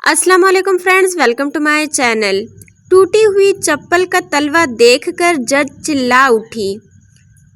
अस्सलाम वालेकुम friends, welcome to my channel. टूटी हुई चप्पल का तलवा देखकर जज चिल्ला उठी,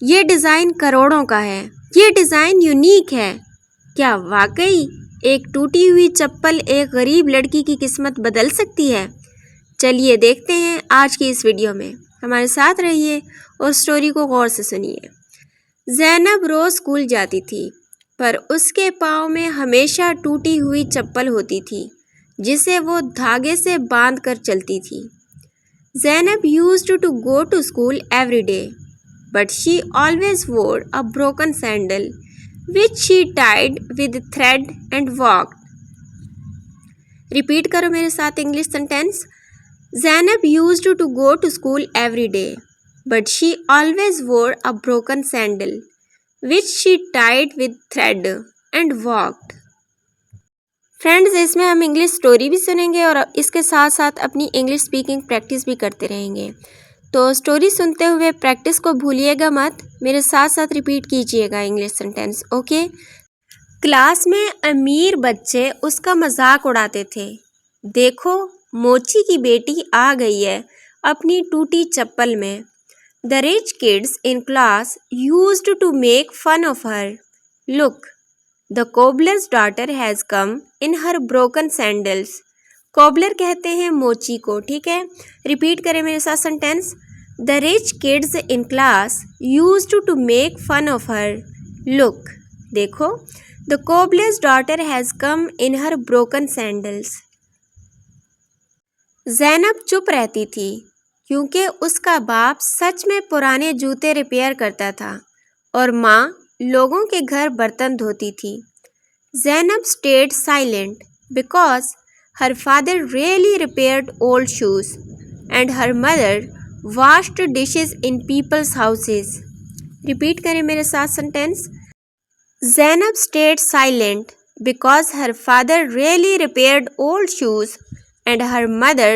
ये डिज़ाइन करोड़ों का है, ये डिज़ाइन यूनिक है। क्या वाकई एक टूटी हुई चप्पल एक गरीब लड़की की किस्मत बदल सकती है? चलिए देखते हैं आज की इस वीडियो में। हमारे साथ रहिए और स्टोरी को गौर से सुनिए। ज़ैनब रोज़ स्कूल जाती थी, पर उसके पाँव में हमेशा टूटी हुई चप्पल होती थी जिसे वो धागे से बांध कर चलती थी। Zainab used to go to school every day, but she always wore a broken sandal which she tied with thread and walked. Repeat करो मेरे साथ English sentence. Zainab used to go to school every day, but she always wore a broken sandal which she tied with thread and walked. Friends, इसमें हम English story भी सुनेंगे और इसके साथ साथ अपनी इंग्लिश स्पीकिंग प्रैक्टिस भी करते रहेंगे। तो स्टोरी सुनते हुए प्रैक्टिस को भूलिएगा मत, मेरे साथ साथ रिपीट कीजिएगा इंग्लिश सेंटेंस, ओके। क्लास में अमीर बच्चे उसका मजाक उड़ाते थे। देखो, मोची की बेटी आ गई है अपनी टूटी चप्पल में। The rich kids in class used to make fun of her. Look, the cobbler's daughter has come in her broken sandals. Cobbler कहते हैं मोची को, ठीक है। रिपीट करें मेरे साथ sentence. The rich kids in class used to make fun of her. Look, देखो, the cobbler's daughter has come in her broken sandals. Zainab चुप रहती थी क्योंकि उसका बाप सच में पुराने जूते रिपेयर करता था और माँ लोगों के घर बर्तन धोती थी। Zainab stayed silent because her father really repaired old shoes and her mother washed dishes in people's houses. Repeat करें मेरे साथ sentence. Zainab stayed silent because her father really repaired old shoes and her mother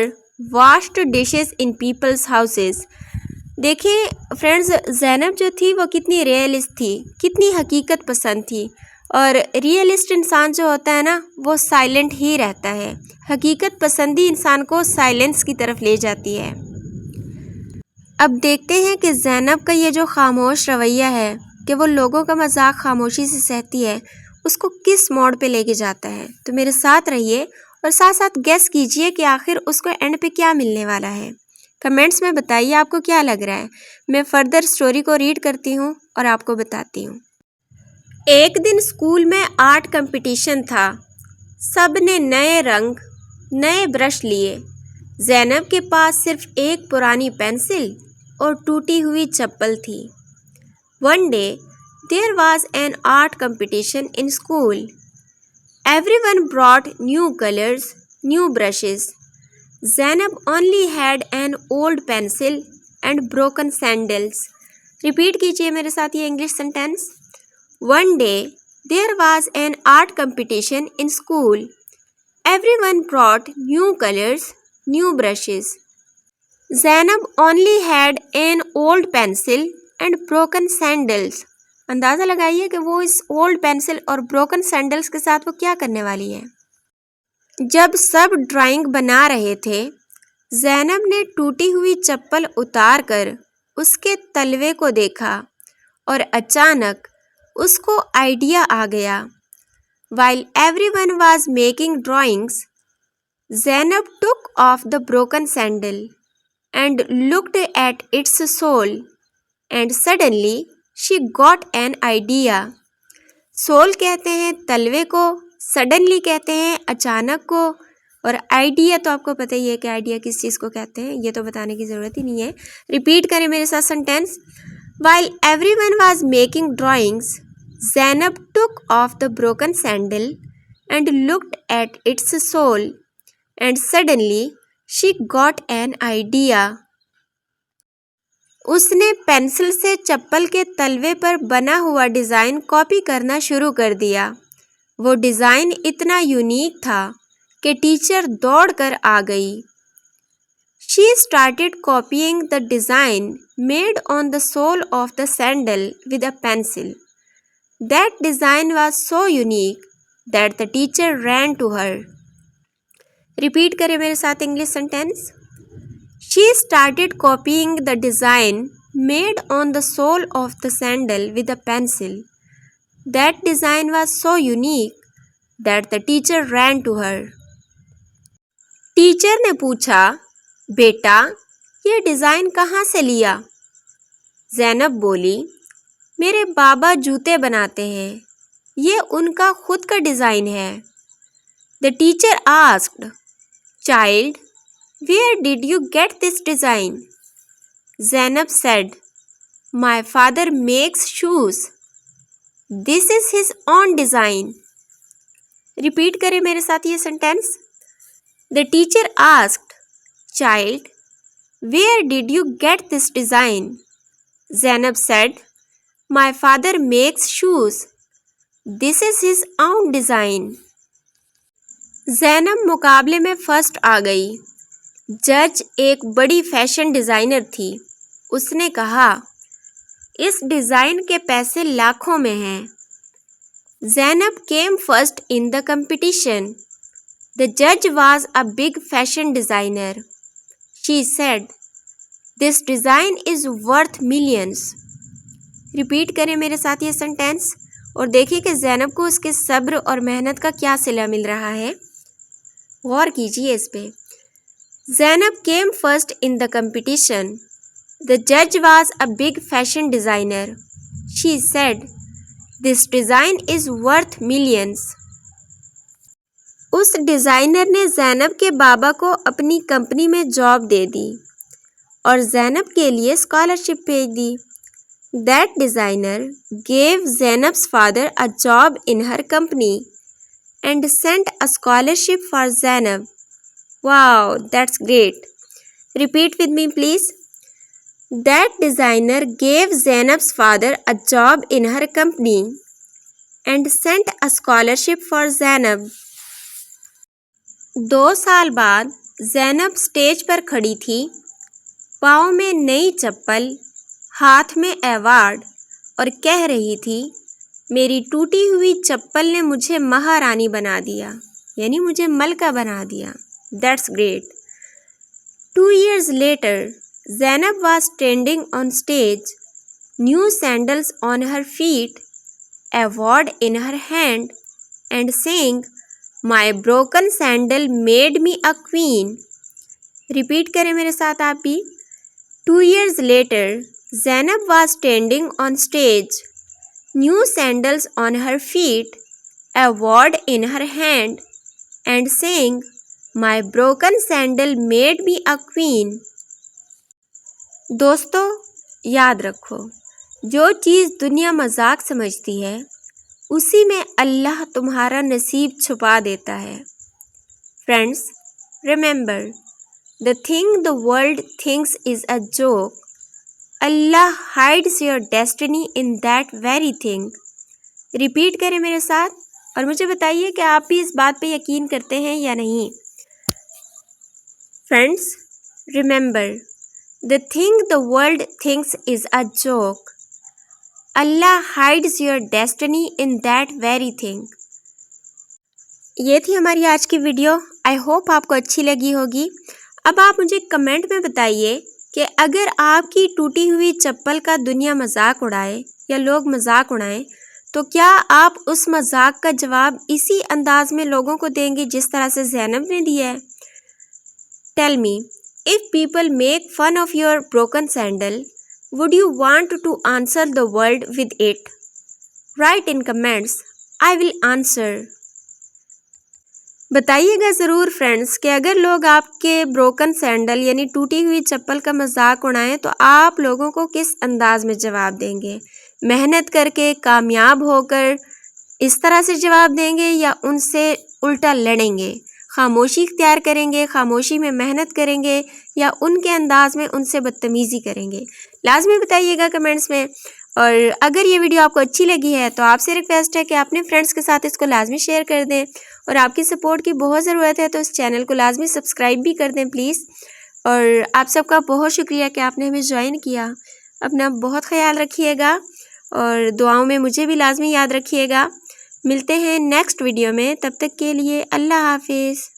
washed dishes in people's houses. देखिए friends, Zainab जो थी वो कितनी realist थी, कितनी हकीकत पसंद थी। और रियलिस्ट इंसान जो होता है ना, वो साइलेंट ही रहता है। हकीकत पसंदी इंसान को साइलेंस की तरफ ले जाती है। अब देखते हैं कि ज़ैनब का ये जो खामोश रवैया है कि वो लोगों का मजाक खामोशी से सहती है, उसको किस मोड़ पे लेके जाता है। तो मेरे साथ रहिए और साथ साथ गेस कीजिए कि आखिर उसको एंड पे क्या मिलने वाला है। कमेंट्स में बताइए आपको क्या लग रहा है। मैं फर्दर स्टोरी को रीड करती हूँ और आपको बताती हूँ। एक दिन स्कूल में आर्ट कंपटीशन था। सब ने नए रंग, नए ब्रश लिए। ज़ैनब के पास सिर्फ एक पुरानी पेंसिल और टूटी हुई चप्पल थी। One day there was an art competition in school. Everyone brought new colours, new brushes. Zainab only had an old pencil and broken sandals. Repeat कीजिए मेरे साथ ये English sentence. One day there was an art competition in school. Everyone brought new colors, new brushes. Zainab only had an old pencil and broken sandals. अंदाज़ा लगाइए कि वो इस old pencil और ब्रोकन सैंडल्स के साथ वो क्या करने वाली है। जब सब ड्राइंग बना रहे थे, ज़ैनब ने टूटी हुई चप्पल उतार कर उसके तलवे को देखा और अचानक उसको आइडिया आ गया। While everyone was making drawings, Zainab took off the broken sandal and looked at its sole, and suddenly she got an idea. Sole कहते हैं तलवे को, सडनली कहते हैं अचानक को, और आइडिया तो आपको पता ही है कि आइडिया किस चीज़ को कहते हैं, ये तो बताने की ज़रूरत ही नहीं है। रिपीट करें मेरे साथ sentence. While everyone was making drawings, Zainab took off the broken sandal and looked at its sole, and suddenly she got an idea. उसने पेंसिल से चप्पल के तलवे पर बना हुआ डिज़ाइन कॉपी करना शुरू कर दिया। वो डिज़ाइन इतना यूनिक था कि टीचर दौड़कर आ गई। She started copying the design made on the sole of the sandal with a pencil. That design was so unique that the teacher ran to her. Repeat करें मेरे साथ English sentence. She started copying the design made on the sole of the sandal with a pencil. That design was so unique that the teacher ran to her. Teacher ने पूछा, बेटा ये design कहाँ से लिया? ज़ैनब बोली, मेरे बाबा जूते बनाते हैं, ये उनका खुद का डिज़ाइन है। The teacher asked, child where did you get this design? Zainab said, my father makes shoes, this is his own design. Repeat करें मेरे साथ ये sentence. The teacher asked, child where did you get this design? Zainab said, my father makes shoes, this is his own design. Zainab मुकाबले में first आ गई। जज एक बड़ी फैशन डिज़ाइनर थी। उसने कहा, इस डिज़ाइन के पैसे लाखों में हैं। Zainab came first in the competition. The जज was a big fashion designer. She said, this design is worth millions. Repeat करें मेरे साथ ये सेंटेंस और देखिए कि ज़ैनब को उसके सब्र और मेहनत का क्या सिला मिल रहा है। गौर कीजिए इस पे। Zainab came first in the competition. The जज was a big fashion designer. She said, this design is worth millions. उस डिज़ाइनर ने ज़ैनब के बाबा को अपनी कंपनी में जॉब दे दी और ज़ैनब के लिए स्कॉलरशिप भेज दी। That designer gave Zainab's father a job in her company and sent a scholarship for Zainab. Wow, that's great. Repeat with me, please. That designer gave Zainab's father a job in her company and sent a scholarship for Zainab. 2 साल बाद Zainab stage पर खड़ी थी, पाँव में नई चप्पल, हाथ में अवार्ड और कह रही थी, मेरी टूटी हुई चप्पल ने मुझे महारानी बना दिया, यानी मुझे मलका बना दिया। That's great. 2 years later, Zainab was standing on stage, new sandals on her feet, award in her hand, and saying, my broken sandal made me a queen. Repeat करें मेरे साथ आप भी। 2 years later, Zainab was standing on stage, new sandals on her feet, award in her hand, and saying, my broken sandal made me a queen. दोस्तों, याद रखो, जो चीज़ दुनिया मजाक समझती है, उसी में अल्लाह तुम्हारा नसीब छुपा देता है। Friends, remember, the thing the world thinks is a joke, Allah hides your destiny in that very thing. Repeat करें मेरे साथ और मुझे बताइए कि आप भी इस बात पे यकीन करते हैं या नहीं। Friends, remember, the thing the world thinks is a joke, Allah hides your destiny in that very thing. ये थी हमारी आज की वीडियो। आई होप आपको अच्छी लगी होगी। अब आप मुझे कमेंट में बताइए कि अगर आपकी टूटी हुई चप्पल का दुनिया मजाक उड़ाए या लोग मजाक उड़ाएं, तो क्या आप उस मजाक का जवाब इसी अंदाज में लोगों को देंगे जिस तरह से ज़ैनब ने दिया है? Tell me, if people make fun of your broken sandal, would you want to answer the world with it? Write in comments, I will answer. बताइएगा ज़रूर फ्रेंड्स कि अगर लोग आपके ब्रोकन सैंडल यानी टूटी हुई चप्पल का मजाक उड़ाएं तो आप लोगों को किस अंदाज में जवाब देंगे? मेहनत करके, कामयाब होकर इस तरह से जवाब देंगे या उनसे उल्टा लड़ेंगे, खामोशी इख्तियार करेंगे, खामोशी में मेहनत करेंगे या उनके अंदाज में उनसे बदतमीज़ी करेंगे? लाजमी बताइएगा कमेंट्स में। और अगर ये वीडियो आपको अच्छी लगी है तो आपसे रिक्वेस्ट है कि अपने फ्रेंड्स के साथ इसको लाजमी शेयर कर दें और आपकी सपोर्ट की बहुत ज़रूरत है तो इस चैनल को लाजमी सब्सक्राइब भी कर दें प्लीज़। और आप सबका बहुत शुक्रिया कि आपने हमें ज्वाइन किया। अपना बहुत ख्याल रखिएगा और दुआओं में मुझे भी लाजमी याद रखिएगा। मिलते हैं नेक्स्ट वीडियो में, तब तक के लिए अल्लाह हाफिज़।